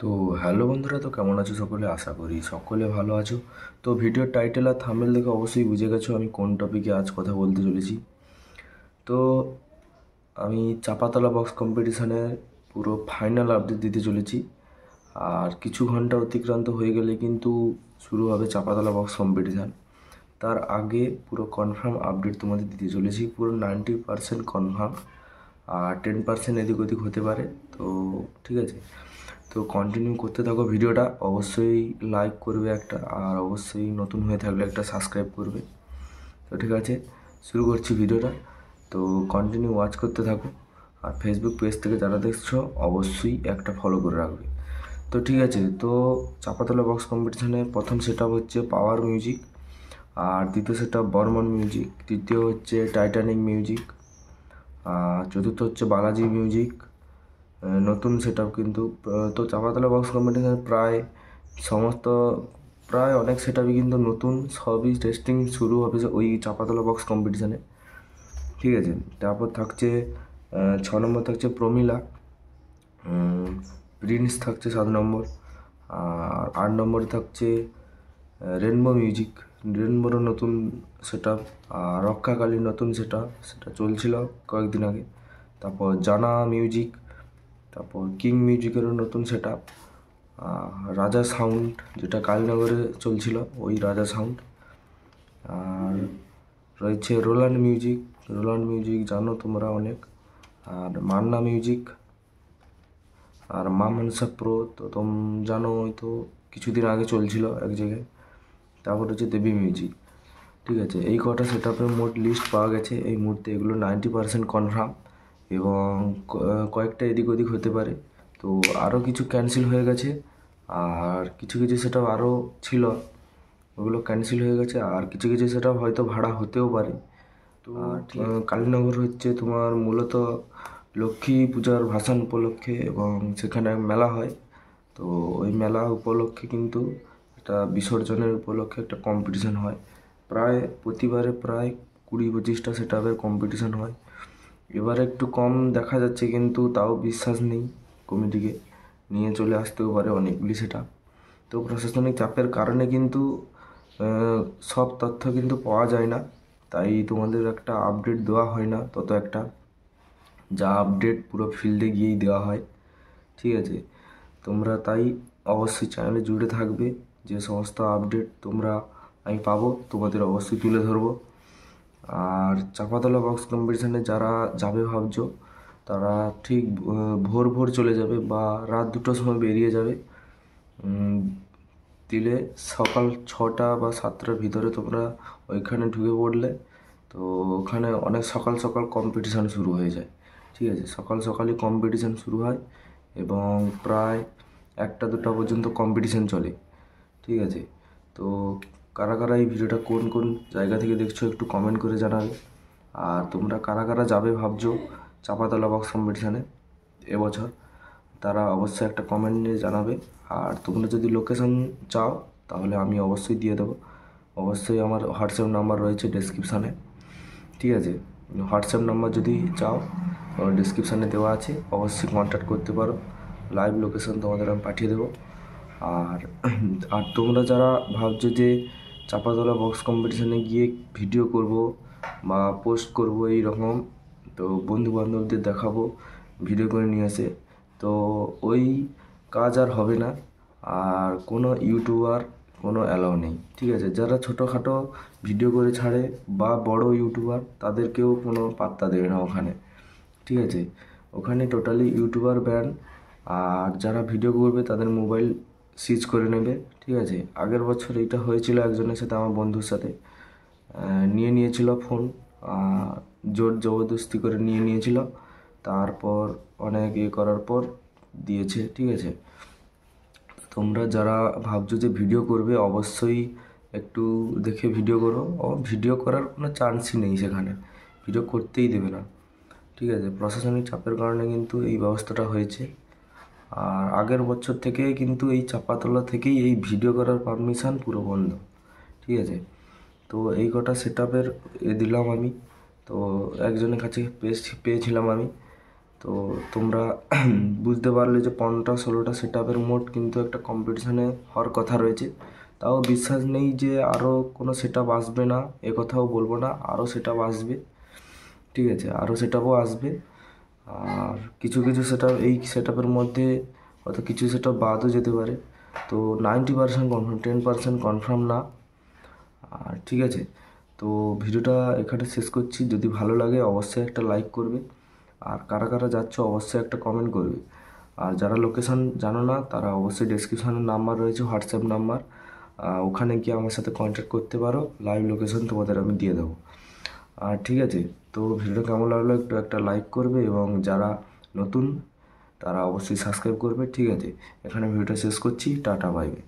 তো হ্যালো বন্ধুরা, তো কেমন আছো সকলে? আশা করি সকলে ভালো আছো। তো ভিডিওর টাইটেল আর থাম্বনেল দেখে অবশ্যই বুঝে গেছো আমি কোন টপিকে আজ কথা বলতে চলেছি। তো আমি চাপাতলা বক্স কম্পিটিশানের পুরো ফাইনাল আপডেট দিতে চলেছি। আর কিছু ঘন্টা অতিক্রান্ত হয়ে গেলে কিন্তু শুরু হবে চাপাতলা বক্স কম্পিটিশান। তার আগে পুরো কনফার্ম আপডেট তোমাদের দিতে চলেছি, পুরো 90% কনফার্ম, আর 10% এদিক ওদিক হতে পারে। তো ঠিক আছে, তো কন্টিনিউ করতে থাকো ভিডিওটা। অবশ্যই লাইক করবে একটা, আর অবশ্যই নতুন হয়ে থাকলে একটা সাবস্ক্রাইব করবে। তো ঠিক আছে, শুরু করছি ভিডিওটা। তো কন্টিনিউ ওয়াচ করতে থাকো, আর ফেসবুক পেজ থেকে যারা দেখছো অবশ্যই একটা ফলো করে রাখবে। তো ঠিক আছে, তো চাপাতলা বক্স কম্পিটিশানে প্রথম সেট আপ হচ্ছে পাওয়ার মিউজিক, আর দ্বিতীয় সেট আপ বর্মন মিউজিক, তৃতীয় হচ্ছে টাইটানিক মিউজিক, আর চতুর্থ হচ্ছে বালাজি মিউজিক। নতুন সেট আপ কিন্তু। তো চাপাতলা বক্স কম্পিটিশানে প্রায় অনেক সেট আপই কিন্তু নতুন, সবই টেস্টিং শুরু হবে ওই চাপাতলা বক্স কম্পিটিশানে। ঠিক আছে, তারপর থাকছে 6 নম্বর থাকছে প্রমিলা, প্রিন্স থাকছে 7 নম্বর, আর 8 নম্বরে থাকছে রেনবো মিউজিক। রেনবোরও নতুন সেট আপ, আর রক্ষাকালীর নতুন সেটা চলছিল কয়েকদিন আগে। তারপর জানা মিউজিক, তারপর কিং মিউজিকেরও নতুন সেট আপ, রাজা সাউন্ড যেটা কালীনগরে চলছিল ওই রাজা সাউন্ড, আর রয়েছে রোল্যান্ড মিউজিক জানো তোমরা অনেক, আর মান্না মিউজিক, আর মা মনসা প্রো তো জানো, ওই তো কিছুদিন আগে চলছিল এক জায়গায়। তারপর হচ্ছে দেবী মিউজিক। ঠিক আছে, এই কটা সেট আপের মোট লিস্ট পাওয়া গেছে এই মুহূর্তে। এগুলো 90% কনফার্ম, এবং কয়েকটা এদিক ওদিক হতে পারে। তো আরও কিছু ক্যান্সেল হয়ে গেছে, আর কিছু কিছু সেট আপ আরও ছিল, ওগুলো ক্যান্সেল হয়ে গেছে, আর কিছু কিছু সেট আপ হয়তো ভাড়া হতেও পারে। তো কালীনগর হচ্ছে তোমার মূলত লক্ষ্মী পূজার ভাসান উপলক্ষে, এবং সেখানে মেলা হয়। তো ওই মেলা উপলক্ষে কিন্তু একটা বিসর্জনের উপলক্ষে একটা কম্পিটিশান হয়। প্রতিবারে প্রায় 20-25টা সেট আপের কম্পিটিশান হয়। এবার একটু কম দেখা যাচ্ছে, কিন্তু তাও বিশ্বাস নেই, কমিটিকে নিয়ে চলে আসতেও পারে অনেকগুলি সেট আপ। তো প্রশাসনিক চাপের কারণে কিন্তু সব তথ্য কিন্তু পাওয়া যায় না, তাই তোমাদের একটা আপডেট দেওয়া হয় না তত একটা, যা আপডেট পুরো ফিল্ডে গিয়েই দেওয়া হয়। ঠিক আছে, তোমরা তাই অবশ্যই চ্যানেলে জুড়ে থাকবে, যে সমস্ত আপডেট আমি পাবো তোমাদের অবশ্যই তুলে ধরবো। আর চাপাতলা বক্স কম্পিটিশানে যারা যাবে ভাবছো, তারা ঠিক ভোর ভোর চলে যাবে, বা রাত 2টোর সময় বেরিয়ে যাবে। দিলে সকাল 6টা বা 7টার ভিতরে তোমরা ওইখানে ঢুকে পড়লে, তো ওখানে অনেক সকাল সকাল কম্পিটিশান শুরু হয়ে যায়। ঠিক আছে, সকাল সকালই কম্পিটিশান শুরু হয়, এবং প্রায় 1টা 2টা পর্যন্ত কম্পিটিশান চলে। ঠিক আছে, তো কারা কারা এই ভিডিওটা কোন কোন জায়গা থেকে দেখছো একটু কমেন্ট করে জানাবে। আর তোমরা কারা কারা যাবে ভাবছো চাপাতলা বক্স কম্পিটিশানে এবছর, তারা অবশ্যই একটা কমেন্ট নিয়ে জানাবে। আর তোমরা যদি লোকেশন চাও তাহলে আমি অবশ্যই দিয়ে দেবো। অবশ্যই আমার হোয়াটসঅ্যাপ নাম্বার রয়েছে ডেসক্রিপশানে। ঠিক আছে, হোয়াটসঅ্যাপ নাম্বার যদি চাও ডেসক্রিপশানে দেওয়া আছে, অবশ্যই কন্ট্যাক্ট করতে পারো। লাইভ লোকেশন তোমাদের আমি পাঠিয়ে দেবো। আর আর তোমরা যারা ভাবছো যে চাপাতলা বক্স কম্পিটিশানে গিয়ে ভিডিও করব বা পোস্ট করব এই রকম, তো বন্ধু বান্ধবদের দেখাবো ভিডিও করে নিয়ে আসে, তো ওই কাজ আর হবে না। আর কোনো ইউটিউবার কোনো অ্যালাউ নেই। ঠিক আছে, যারা ছোটোখাটো ভিডিও করে ছাড়ে বা বড় ইউটিউবার, তাদেরকেও কোনো পাত্তা দেবে না ওখানে। ঠিক আছে, ওখানে টোটালি ইউটিউবার ব্যান। আর যারা ভিডিও করবে তাদের মোবাইল সিজ করে নেবে। ঠিক আছে, আগের বছর এইটা হয়েছিল একজনের সাথে, আমার বন্ধুর সাথে নিয়েছিল ফোন, জোর জবরদস্তি করে নিয়েছিল। তারপর অনেক করার পর দিয়েছে। ঠিক আছে, তোমরা যারা ভাবছো যে ভিডিও করবে অবশ্যই একটু দেখে ভিডিও করো। ভিডিও করার কোনো চান্সই নেই সেখানে, ভিডিও করতেই দেবে না। ঠিক আছে, প্রশাসনিক চাপের কারণে কিন্তু এই ব্যবস্থাটা হয়েছে। আর আগের বছর থেকে কিন্তু এই চাপাতলা থেকেই এই ভিডিও করার পারমিশন পুরো বন্ধ। ঠিক আছে, তো এই কটা সেট আপের দিলাম আমি, তো একজনের কাছে পেয়েছিলাম আমি। তো তোমরা বুঝতে পারলে যে 15-16টা সেট আপের মোট কিন্তু একটা কম্পিটিশানে হওয়ার কথা রয়েছে। তাও বিশ্বাস নেই যে আরও কোনো সেট আপ আসবে না, এ কথাও বলবো না, আরও সেট আপ আসবে, ঠিক আছে, আরও সেট আপও আসবে। আর কিছু কিছু সেট আপ, এই সেট আপের মধ্যে হয়তো কিছু সেট আপ বাদও যেতে পারে। তো 90% কনফার্ম, 10% কনফার্ম না। আর ঠিক আছে, তো ভিডিওটা এখানে শেষ করছি। যদি ভালো লাগে অবশ্যই একটা লাইক করবে, আর কারা কারা যাচ্ছ অবশ্যই একটা কমেন্ট করবে। আর যারা লোকেশান জানো না তারা অবশ্যই ডেসক্রিপশানে নাম্বার রয়েছে, হোয়াটসঅ্যাপ নাম্বার, ওখানে গিয়ে আমার সাথে কন্ট্যাক্ট করতে পারো, লাইভ লোকেশান তোমাদের আমি দিয়ে দেবো। আর ঠিক আছে, তো ভিডিওটা কেমন লাগলো একটু একটা লাইক করবে, এবং যারা নতুন তারা অবশ্যই সাবস্ক্রাইব করবে। ঠিক আছে, এখানে ভিডিওটা শেষ করছি, টাটা বাই বাই।